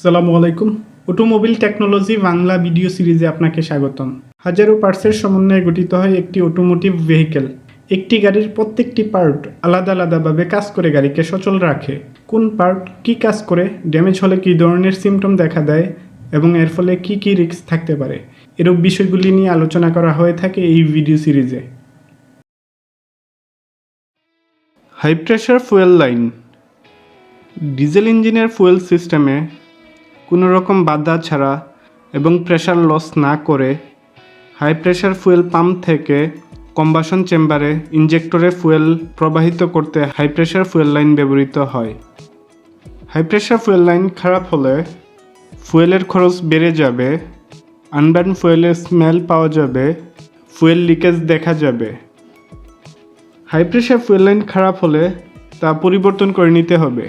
আসসালামু আলাইকুম। Automobile technology Bangla video সিরিজে আপনাকে স্বাগতম। হাজারো পার্টসের সমন্বয়ে গঠিত হয় একটি অটোমোটিভ ভেহিকেল। একটি গাড়ির প্রত্যেকটি পার্ট আলাদা আলাদাভাবে কাজ করে গাড়িকে সচল রাখে। কোন পার্ট কী কাজ করে, ড্যামেজ হলে কী ধরনের সিমটম দেখা দেয় এবং এর ফলে কী কী রিস্ক থাকতে পারে, এরূপ বিষয়গুলি নিয়ে আলোচনা করা হয়ে থাকে এই ভিডিও সিরিজে। High pressure fuel line. Diesel ইঞ্জিনের ফুয়েল সিস্টেমে কোনো রকম বাধা ছাড়া এবং প্রেশার লস না করে হাই প্রেশার ফুয়েল পাম্প থেকে কম্বাসন চেম্বারে ইনজেক্টরে ফুয়েল প্রবাহিত করতে হাই প্রেশার ফুয়েল লাইন ব্যবহৃত হয়। হাই প্রেশার ফুয়েল লাইন খারাপ হলে ফুয়েলের খরচ বেড়ে যাবে, আনবার্ন ফুয়েলের স্মেল পাওয়া যাবে, ফুয়েল লিকেজ দেখা যাবে। হাই প্রেশার ফুয়েল লাইন খারাপ হলে তা পরিবর্তন করে নিতে হবে।